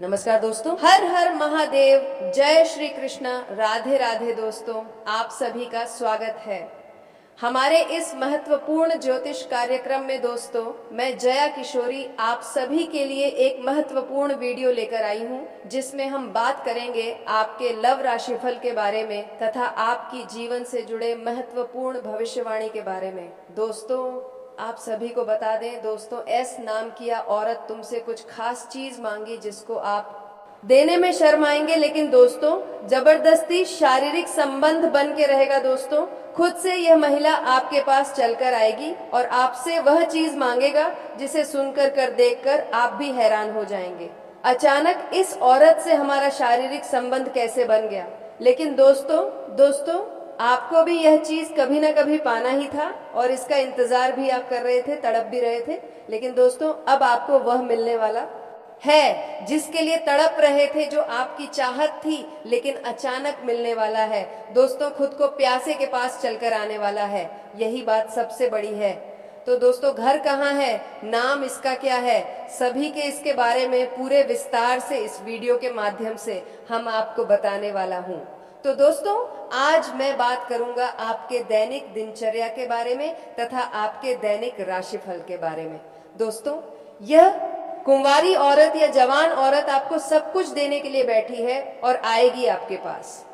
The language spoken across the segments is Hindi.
नमस्कार दोस्तों, हर हर महादेव, जय श्री कृष्णा, राधे राधे। दोस्तों, आप सभी का स्वागत है हमारे इस महत्वपूर्ण ज्योतिष कार्यक्रम में। दोस्तों, मैं जया किशोरी आप सभी के लिए एक महत्वपूर्ण वीडियो लेकर आई हूं, जिसमें हम बात करेंगे आपके लव राशिफल के बारे में तथा आपकी जीवन से जुड़े महत्वपूर्ण भविष्यवाणी के बारे में। दोस्तों, आप सभी को बता दें दोस्तों, एस नाम की औरत तुमसे कुछ खास चीज मांगी जिसको आप देने में शर्माएंगे, लेकिन दोस्तों जबरदस्ती शारीरिक संबंध बन के रहेगा। दोस्तों, खुद से यह महिला आपके पास चलकर आएगी और आपसे वह चीज मांगेगा जिसे सुनकर कर देखकर आप भी हैरान हो जाएंगे। अचानक इस औरत से हमारा शारीरिक संबंध कैसे बन गया? लेकिन दोस्तों आपको भी यह चीज कभी ना कभी पाना ही था और इसका इंतजार भी आप कर रहे थे, तड़प भी रहे थे। लेकिन दोस्तों, अब आपको वह मिलने वाला है जिसके लिए तड़प रहे थे, जो आपकी चाहत थी, लेकिन अचानक मिलने वाला है। दोस्तों, खुद को प्यासे के पास चलकर आने वाला है, यही बात सबसे बड़ी है। तो दोस्तों, घर कहाँ है, नाम इसका क्या है, सभी के इसके बारे में पूरे विस्तार से इस वीडियो के माध्यम से हम आपको बताने वाला हूँ। तो दोस्तों, आज मैं बात करूंगा आपके दैनिक दिनचर्या के बारे में तथा आपके दैनिक राशिफल के बारे में। दोस्तों, यह कुंवारी औरत या जवान औरत आपको सब कुछ देने के लिए बैठी है और आएगी आपके पास।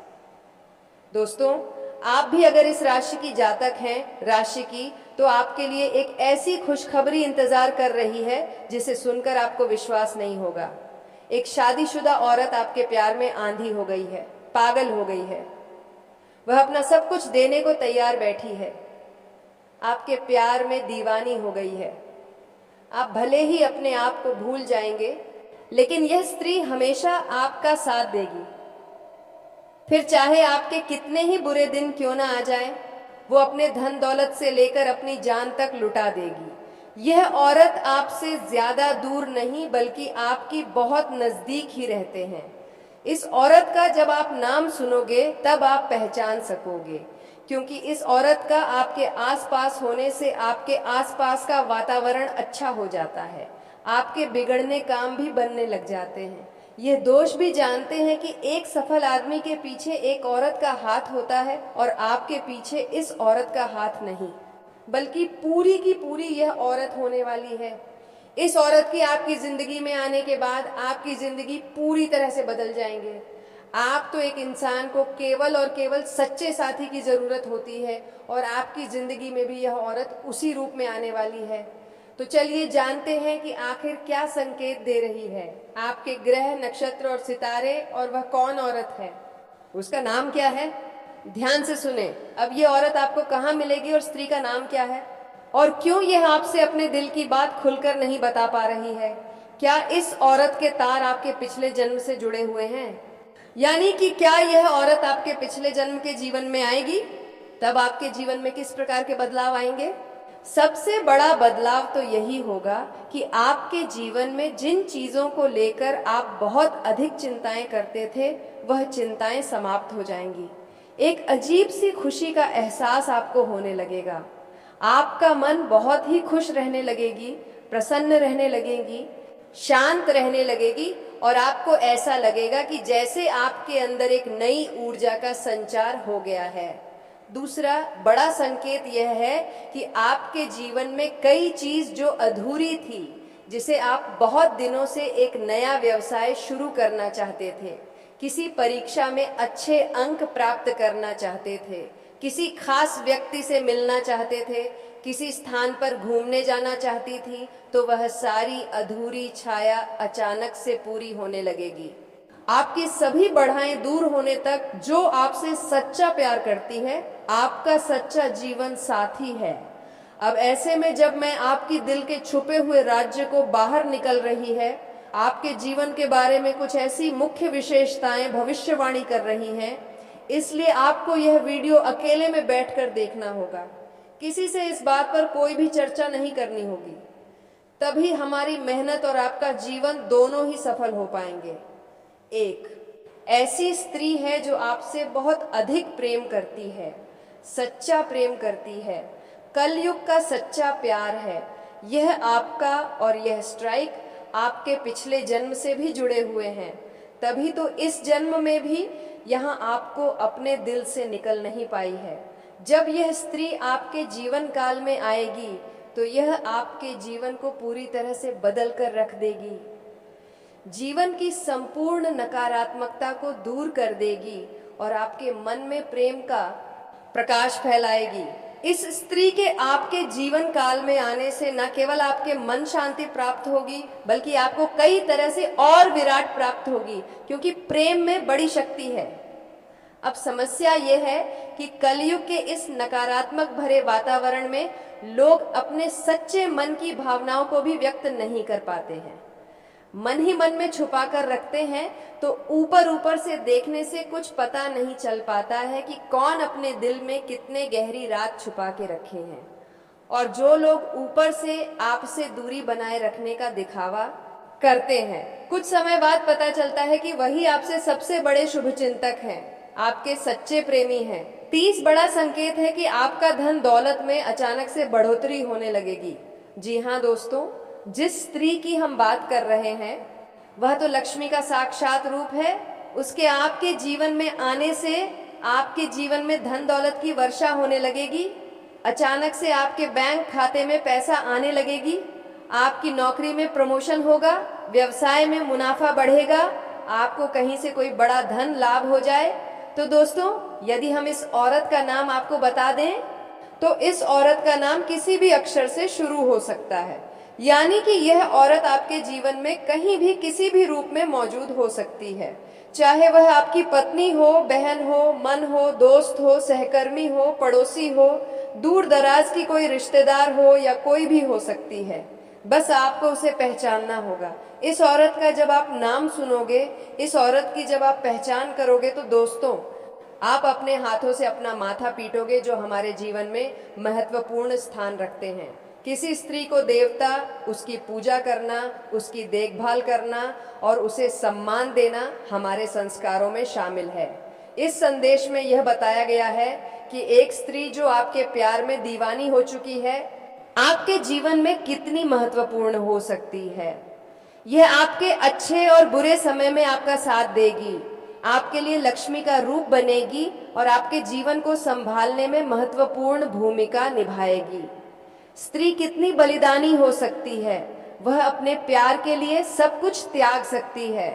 दोस्तों, आप भी अगर इस राशि की जातक हैं, राशि की, तो आपके लिए एक ऐसी खुशखबरी इंतजार कर रही है जिसे सुनकर आपको विश्वास नहीं होगा। एक शादीशुदा औरत आपके प्यार में आंधी हो गई है, पागल हो गई है। वह अपना सब कुछ देने को तैयार बैठी है, आपके प्यार में दीवानी हो गई है। आप भले ही अपने आप को भूल जाएंगे, लेकिन यह स्त्री हमेशा आपका साथ देगी। फिर चाहे आपके कितने ही बुरे दिन क्यों ना आ जाएं, वो अपने धन दौलत से लेकर अपनी जान तक लुटा देगी। यह औरत आपसे ज्यादा दूर नहीं, बल्कि आपकी बहुत नजदीक ही रहते हैं। इस औरत का जब आप नाम सुनोगे तब आप पहचान सकोगे, क्योंकि इस औरत का आपके आसपास होने से आपके आसपास का वातावरण अच्छा हो जाता है, आपके बिगड़ने काम भी बनने लग जाते हैं। यह दोष भी जानते हैं कि एक सफल आदमी के पीछे एक औरत का हाथ होता है और आपके पीछे इस औरत का हाथ नहीं, बल्कि पूरी की पूरी यह औरत होने वाली है। इस औरत की आपकी जिंदगी में आने के बाद आपकी जिंदगी पूरी तरह से बदल जाएंगे। आप तो एक इंसान को केवल और केवल सच्चे साथी की जरूरत होती है और आपकी जिंदगी में भी यह औरत उसी रूप में आने वाली है। तो चलिए जानते हैं कि आखिर क्या संकेत दे रही है आपके ग्रह, नक्षत्र और सितारे, और वह कौन औरत है, उसका नाम क्या है। ध्यान से सुने। अब ये औरत आपको कहाँ मिलेगी और स्त्री का नाम क्या है, और क्यों यह आपसे अपने दिल की बात खुलकर नहीं बता पा रही है। क्या इस औरत के तार आपके पिछले जन्म से जुड़े हुए हैं? यानी कि क्या यह औरत आपके पिछले जन्म के जीवन में आएगी, तब आपके जीवन में किस प्रकार के बदलाव आएंगे? सबसे बड़ा बदलाव तो यही होगा कि आपके जीवन में जिन चीजों को लेकर आप बहुत अधिक चिंताएं करते थे, वह चिंताएं समाप्त हो जाएंगी। एक अजीब सी खुशी का एहसास आपको होने लगेगा। आपका मन बहुत ही खुश रहने लगेगी, प्रसन्न रहने लगेगी, शांत रहने लगेगी, और आपको ऐसा लगेगा कि जैसे आपके अंदर एक नई ऊर्जा का संचार हो गया है। दूसरा बड़ा संकेत यह है कि आपके जीवन में कई चीज जो अधूरी थी, जिसे आप बहुत दिनों से एक नया व्यवसाय शुरू करना चाहते थे, किसी परीक्षा में अच्छे अंक प्राप्त करना चाहते थे, किसी खास व्यक्ति से मिलना चाहते थे, किसी स्थान पर घूमने जाना चाहती थी, तो वह सारी अधूरी छाया अचानक से पूरी होने लगेगी। आपकी सभी बढ़ाएं दूर होने तक जो आपसे सच्चा प्यार करती है, आपका सच्चा जीवन साथी है। अब ऐसे में जब मैं आपकी दिल के छुपे हुए राज्य को बाहर निकल रही है, आपके जीवन के बारे में कुछ ऐसी मुख्य विशेषताएं भविष्यवाणी कर रही हैं, इसलिए आपको यह वीडियो अकेले में बैठकर देखना होगा। किसी से इस बात पर कोई भी चर्चा नहीं करनी होगी, तभी हमारी मेहनत और आपका जीवन दोनों ही सफल हो पाएंगे। एक ऐसी स्त्री है जो आपसे बहुत अधिक प्रेम करती है, सच्चा प्रेम करती है, कलयुग का सच्चा प्यार है। यह आपका और यह स्ट्राइक आपके पिछले जन्म से भी जुड़े हुए हैं, तभी तो इस जन्म में भी यहाँ आपको अपने दिल से निकल नहीं पाई है। जब यह स्त्री आपके जीवन काल में आएगी तो यह आपके जीवन को पूरी तरह से बदल कर रख देगी, जीवन की संपूर्ण नकारात्मकता को दूर कर देगी और आपके मन में प्रेम का प्रकाश फैलाएगी। इस स्त्री के आपके जीवन काल में आने से न केवल आपके मन शांति प्राप्त होगी, बल्कि आपको कई तरह से और विराट प्राप्त होगी, क्योंकि प्रेम में बड़ी शक्ति है। अब समस्या यह है कि कलयुग के इस नकारात्मक भरे वातावरण में लोग अपने सच्चे मन की भावनाओं को भी व्यक्त नहीं कर पाते हैं, मन ही मन में छुपा कर रखते हैं। तो ऊपर ऊपर से देखने से कुछ पता नहीं चल पाता है कि कौन अपने दिल में कितने गहरी रात छुपा के रखे हैं। और जो लोग ऊपर से आपसे दूरी बनाए रखने का दिखावा करते हैं, कुछ समय बाद पता चलता है कि वही आपसे सबसे बड़े शुभचिंतक हैं, आपके सच्चे प्रेमी हैं। 30 बड़ा संकेत है कि आपका धन दौलत में अचानक से बढ़ोतरी होने लगेगी। जी हाँ दोस्तों, जिस स्त्री की हम बात कर रहे हैं वह तो लक्ष्मी का साक्षात रूप है। उसके आपके जीवन में आने से आपके जीवन में धन दौलत की वर्षा होने लगेगी। अचानक से आपके बैंक खाते में पैसा आने लगेगी, आपकी नौकरी में प्रमोशन होगा, व्यवसाय में मुनाफा बढ़ेगा, आपको कहीं से कोई बड़ा धन लाभ हो जाए। तो दोस्तों, यदि हम इस औरत का नाम आपको बता दें तो इस औरत का नाम किसी भी अक्षर से शुरू हो सकता है, यानी कि यह औरत आपके जीवन में कहीं भी किसी भी रूप में मौजूद हो सकती है। चाहे वह आपकी पत्नी हो, बहन हो, मन हो, दोस्त हो, सहकर्मी हो, पड़ोसी हो, दूर दराज की कोई रिश्तेदार हो या कोई भी हो सकती है। बस आपको उसे पहचानना होगा। इस औरत का जब आप नाम सुनोगे, इस औरत की जब आप पहचान करोगे, तो दोस्तों आप अपने हाथों से अपना माथा पीटोगे, जो हमारे जीवन में महत्वपूर्ण स्थान रखते हैं। किसी स्त्री को देवता, उसकी पूजा करना, उसकी देखभाल करना और उसे सम्मान देना हमारे संस्कारों में शामिल है। इस संदेश में यह बताया गया है कि एक स्त्री जो आपके प्यार में दीवानी हो चुकी है, आपके जीवन में कितनी महत्वपूर्ण हो सकती है। यह आपके अच्छे और बुरे समय में आपका साथ देगी, आपके लिए लक्ष्मी का रूप बनेगी और आपके जीवन को संभालने में महत्वपूर्ण भूमिका निभाएगी। स्त्री कितनी बलिदानी हो सकती है, वह अपने प्यार के लिए सब कुछ त्याग सकती है,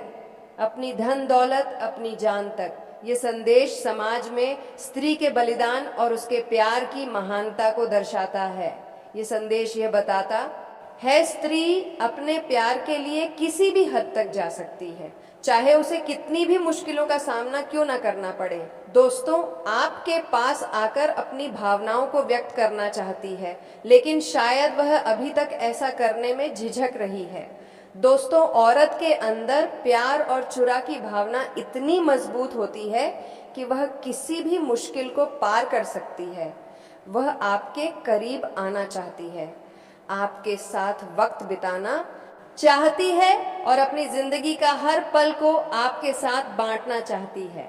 अपनी धन दौलत, अपनी जान तक। ये संदेश समाज में स्त्री के बलिदान और उसके प्यार की महानता को दर्शाता है। ये संदेश यह बताता है, स्त्री अपने प्यार के लिए किसी भी हद तक जा सकती है, चाहे उसे कितनी भी मुश्किलों का सामना क्यों ना करना पड़े। दोस्तों, आपके पास आकर अपनी भावनाओं को व्यक्त करना चाहती है, लेकिन शायद वह अभी तक ऐसा करने में झिझक रही है। दोस्तों, औरत के अंदर प्यार और चुरा की भावना इतनी मजबूत होती है कि वह किसी भी मुश्किल को पार कर सकती है। वह आपके करीब आना चाहती है, आपके साथ वक्त बिताना चाहती है और अपनी जिंदगी का हर पल को आपके साथ बांटना चाहती है।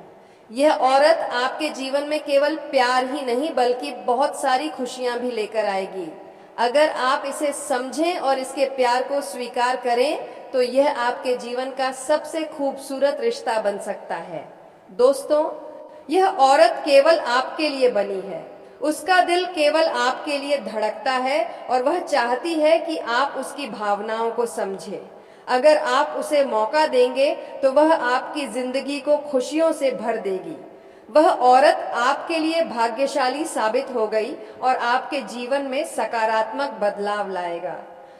यह औरत आपके जीवन में केवल प्यार ही नहीं बल्कि बहुत सारी खुशियां भी लेकर आएगी। अगर आप इसे समझें और इसके प्यार को स्वीकार करें तो यह आपके जीवन का सबसे खूबसूरत रिश्ता बन सकता है। दोस्तों, यह औरत केवल आपके लिए बनी है, उसका दिल केवल आपके लिए धड़कता है और वह चाहती है कि आप उसकी भावनाओं को समझें। अगर आप उसे मौका देंगे तो वह आपकी जिंदगी को खुशियों से भर देगी। वह औरत आपके लिए भाग्यशाली साबित हो गई और आपके जीवन में सकारात्मक बदलाव लाएगा।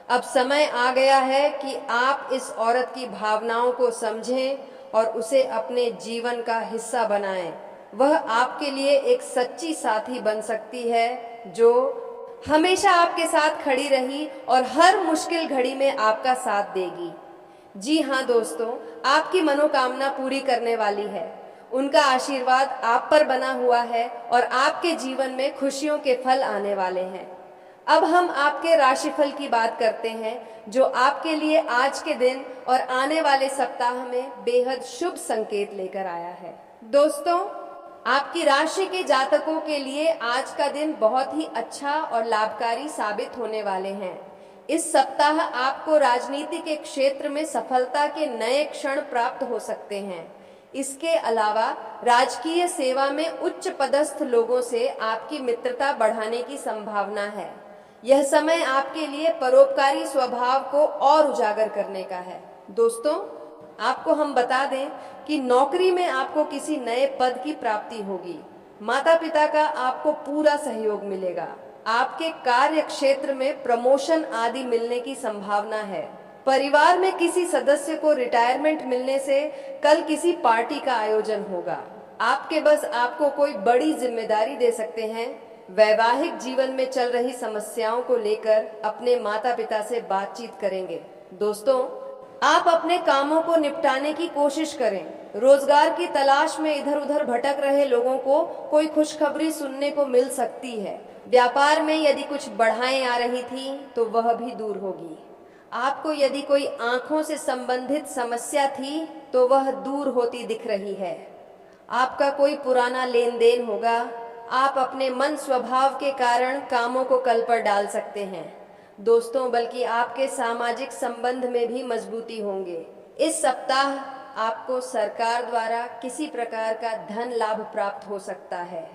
अब समय आ गया है कि आप इस औरत की भावनाओं को समझें और उसे अपने जीवन का हिस्सा बनाएं। वह आपके लिए एक सच्ची साथी बन सकती है जो हमेशा आपके साथ खड़ी रही और हर मुश्किल घड़ी में आपका साथ देगी। जी हाँ दोस्तों, आपकी मनोकामना पूरी करने वाली है। उनका आशीर्वाद आप पर बना हुआ है और आपके जीवन में खुशियों के फल आने वाले हैं। अब हम आपके राशिफल की बात करते हैं, जो आपके लिए आज के दिन और आने वाले सप्ताह में बेहद शुभ संकेत लेकर आया है। दोस्तों, आपकी राशि के जातकों के लिए आज का दिन बहुत ही अच्छा और लाभकारी साबित होने वाले हैं। इस सप्ताह आपको राजनीति के क्षेत्र में सफलता के नए क्षण प्राप्त हो सकते हैं। इसके अलावा राजकीय सेवा में उच्च पदस्थ लोगों से आपकी मित्रता बढ़ाने की संभावना है। यह समय आपके लिए परोपकारी स्वभाव को और उजागर करने का है। दोस्तों, आपको हम बता दें कि नौकरी में आपको किसी नए पद की प्राप्ति होगी। माता पिता का आपको पूरा सहयोग मिलेगा। आपके कार्य क्षेत्र में प्रमोशन आदि मिलने की संभावना है। परिवार में किसी सदस्य को रिटायरमेंट मिलने से कल किसी पार्टी का आयोजन होगा। आपके बस आपको कोई बड़ी जिम्मेदारी दे सकते हैं। वैवाहिक जीवन में चल रही समस्याओं को लेकर अपने माता पिता से बातचीत करेंगे। दोस्तों, आप अपने कामों को निपटाने की कोशिश करें। रोजगार की तलाश में इधर उधर भटक रहे लोगों को कोई खुशखबरी सुनने को मिल सकती है। व्यापार में यदि कुछ बढ़ाएं आ रही थी तो वह भी दूर होगी। आपको यदि कोई आंखों से संबंधित समस्या थी तो वह दूर होती दिख रही है। आपका कोई पुराना लेन देन होगा। आप अपने मन स्वभाव के कारण कामों को कल पर डाल सकते हैं। दोस्तों, बल्कि आपके सामाजिक संबंध में भी मजबूती होंगे। इस सप्ताह आपको सरकार द्वारा किसी प्रकार का धन लाभ प्राप्त हो सकता है।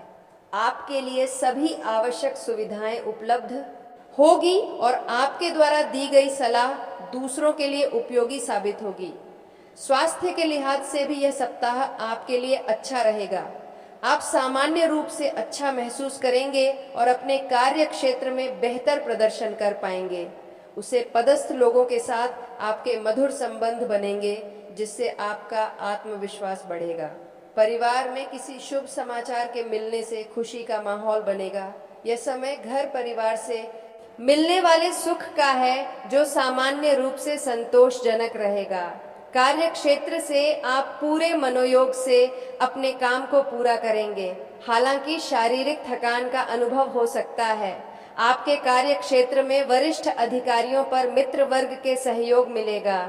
आपके लिए सभी आवश्यक सुविधाएं उपलब्ध होगी और आपके द्वारा दी गई सलाह दूसरों के लिए उपयोगी साबित होगी। स्वास्थ्य के लिहाज से भी यह सप्ताह आपके लिए अच्छा रहेगा। आप सामान्य रूप से अच्छा महसूस करेंगे और अपने कार्य क्षेत्र में बेहतर प्रदर्शन कर पाएंगे। उसे पदस्थ लोगों के साथ आपके मधुर संबंध बनेंगे, जिससे आपका आत्मविश्वास बढ़ेगा। परिवार में किसी शुभ समाचार के मिलने से खुशी का माहौल बनेगा। यह समय घर परिवार से मिलने वाले सुख का है, जो सामान्य रूप से संतोषजनक रहेगा। कार्य क्षेत्र से आप पूरे मनोयोग से अपने काम को पूरा करेंगे। हालांकि शारीरिक थकान का अनुभव हो सकता है। आपके कार्य क्षेत्र में वरिष्ठ अधिकारियों पर मित्र वर्ग के सहयोग मिलेगा।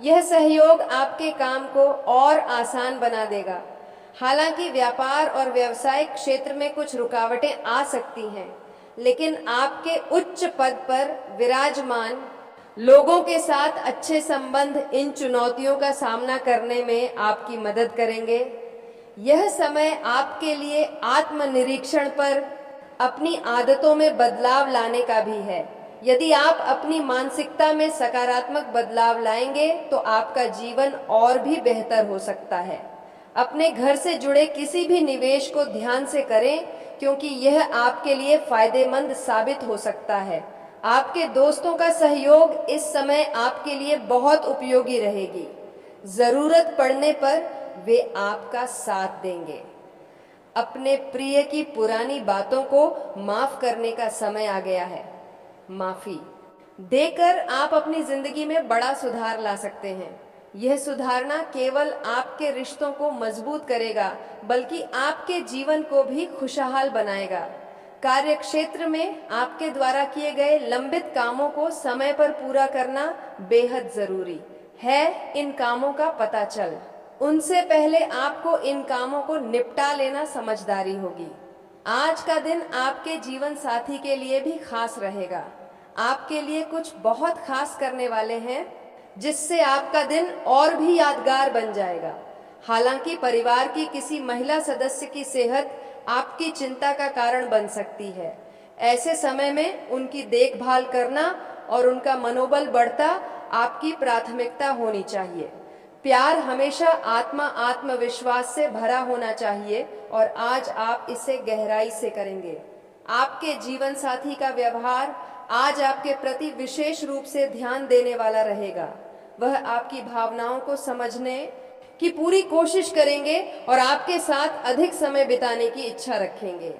यह सहयोग आपके काम को और आसान बना देगा। हालांकि व्यापार और व्यवसायिक क्षेत्र में कुछ रुकावटें आ सकती हैं, लेकिन आपके उच्च पद पर विराजमान लोगों के साथ अच्छे संबंध इन चुनौतियों का सामना करने में आपकी मदद करेंगे। यह समय आपके लिए आत्मनिरीक्षण पर अपनी आदतों में बदलाव लाने का भी है। यदि आप अपनी मानसिकता में सकारात्मक बदलाव लाएंगे तो आपका जीवन और भी बेहतर हो सकता है। अपने घर से जुड़े किसी भी निवेश को ध्यान से करें, क्योंकि यह आपके लिए फायदेमंद साबित हो सकता है। आपके दोस्तों का सहयोग इस समय आपके लिए बहुत उपयोगी रहेगी। जरूरत पड़ने पर वे आपका साथ देंगे। अपने प्रिय की पुरानी बातों को माफ करने का समय आ गया है। माफी देकर आप अपनी जिंदगी में बड़ा सुधार ला सकते हैं। यह सुधारना केवल आपके रिश्तों को मजबूत करेगा, बल्कि आपके जीवन को भी खुशहाल बनाएगा। कार्य क्षेत्र में आपके द्वारा किए गए लंबित कामों को समय पर पूरा करना बेहद जरूरी है। इन कामों का पता चल उनसे पहले आपको इन कामों को निपटा लेना समझदारी होगी। आज का दिन आपके जीवन साथी के लिए भी खास रहेगा। आपके लिए कुछ बहुत खास करने वाले हैं, जिससे आपका दिन और भी यादगार बन जाएगा। हालांकि परिवार की किसी महिला सदस्य की सेहत आपकी चिंता का कारण बन सकती है। ऐसे समय में उनकी देखभाल करना और उनका मनोबल बढ़ता आपकी प्राथमिकता होनी चाहिए। प्यार हमेशा आत्मविश्वास से भरा होना चाहिए और आज आप इसे गहराई से करेंगे। आपके जीवन साथी का व्यवहार आज आपके प्रति विशेष रूप से ध्यान देने वाला रहेगा। वह आपकी भावनाओं को समझने की पूरी कोशिश करेंगे और आपके साथ अधिक समय बिताने की इच्छा रखेंगे।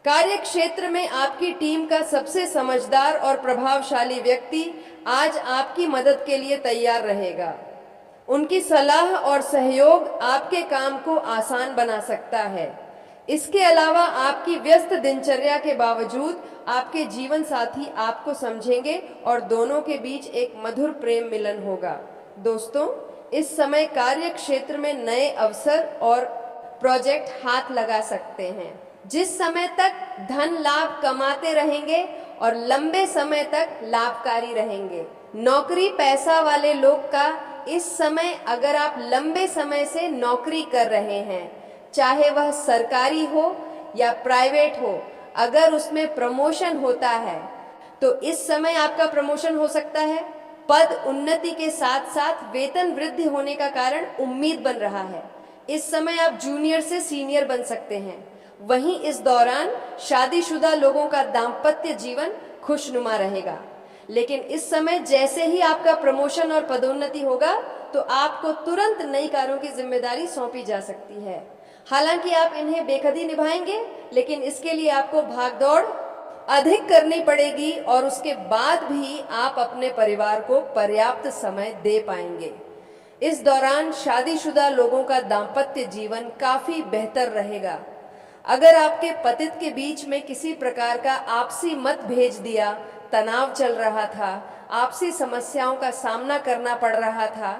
कार्य क्षेत्र में आपकी टीम का सबसे समझदार और प्रभावशाली व्यक्ति आज आपकी मदद के लिए तैयार रहेगा। उनकी सलाह और सहयोग आपके काम को आसान बना सकता है। इसके अलावा आपकी व्यस्त दिनचर्या के बावजूद आपके जीवन साथी आपको समझेंगे और दोनों के बीच एक मधुर प्रेम मिलन होगा। दोस्तों, इस समय कार्य क्षेत्र में नए अवसर और प्रोजेक्ट हाथ लगा सकते हैं। जिस समय तक धन लाभ कमाते रहेंगे और लंबे समय तक लाभकारी रहेंगे। नौकरी पैसा वाले लोग का इस समय, अगर आप लंबे समय से नौकरी कर रहे हैं, चाहे वह सरकारी हो या प्राइवेट हो, अगर उसमें प्रमोशन होता है तो इस समय आपका प्रमोशन हो सकता है। पद उन्नति के साथ साथ वेतन वृद्धि होने का कारण उम्मीद बन रहा है। इस समय आप जूनियर से सीनियर बन सकते हैं। वहीं इस दौरान शादीशुदा लोगों का दाम्पत्य जीवन खुशनुमा रहेगा। लेकिन इस समय जैसे ही आपका प्रमोशन और पदोन्नति होगा तो आपको तुरंत नई कार्यों की जिम्मेदारी सौंपी जा सकती है। हालांकि आप इन्हें बेखुदी निभाएंगे, लेकिन इसके लिए आपको भागदौड़ अधिक करनी पड़ेगी और उसके बाद भी आप अपने परिवार को पर्याप्त समय दे पाएंगे। इस दौरान शादीशुदा लोगों का दाम्पत्य जीवन काफी बेहतर रहेगा। अगर आपके पतित के बीच में किसी प्रकार का आपसी मतभेद दिया, तनाव चल रहा था, आपसी समस्याओं का सामना करना पड़ रहा था,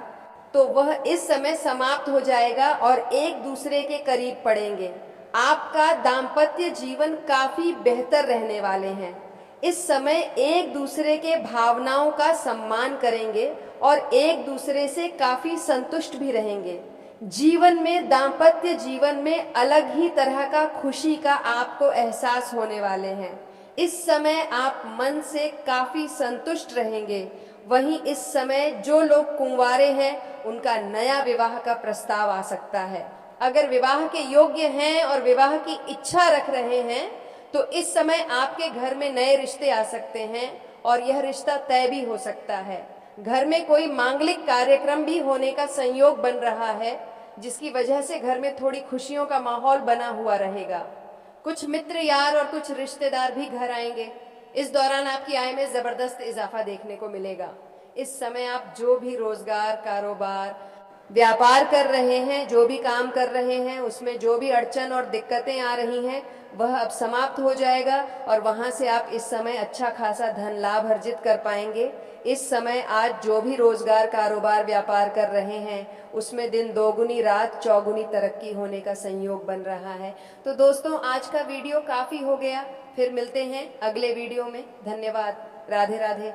तो वह इस समय समाप्त हो जाएगा और एक दूसरे के करीब पड़ेंगे। आपका दाम्पत्य जीवन काफी बेहतर रहने वाले हैं। इस समय एक दूसरे के भावनाओं का सम्मान करेंगे और एक दूसरे से काफी संतुष्ट भी रहेंगे। जीवन में, दाम्पत्य जीवन में अलग ही तरह का खुशी का आपको एहसास होने वाले हैं। इस समय आप मन से काफी संतुष्ट रहेंगे। वहीं इस समय जो लोग कुंवारे हैं, उनका नया विवाह का प्रस्ताव आ सकता है। अगर विवाह के योग्य हैं और विवाह की इच्छा रख रहे हैं तो इस समय आपके घर में नए रिश्ते आ सकते हैं और यह रिश्ता तय भी हो सकता है। घर में कोई मांगलिक कार्यक्रम भी होने का संयोग बन रहा है, जिसकी वजह से घर में थोड़ी खुशियों का माहौल बना हुआ रहेगा। कुछ मित्र यार और कुछ रिश्तेदार भी घर आएंगे। इस दौरान आपकी आय में जबरदस्त इजाफा देखने को मिलेगा। इस समय आप जो भी रोजगार, कारोबार, व्यापार कर रहे हैं, जो भी काम कर रहे हैं, उसमें जो भी अड़चन और दिक्कतें आ रही हैं, वह अब समाप्त हो जाएगा और वहां से आप इस समय अच्छा खासा धन लाभ अर्जित कर पाएंगे। इस समय आज जो भी रोजगार, कारोबार, व्यापार कर रहे हैं, उसमें दिन दोगुनी रात चौगुनी तरक्की होने का संयोग बन रहा है। तो दोस्तों, आज का वीडियो काफी हो गया। फिर मिलते हैं अगले वीडियो में। धन्यवाद। राधे राधे।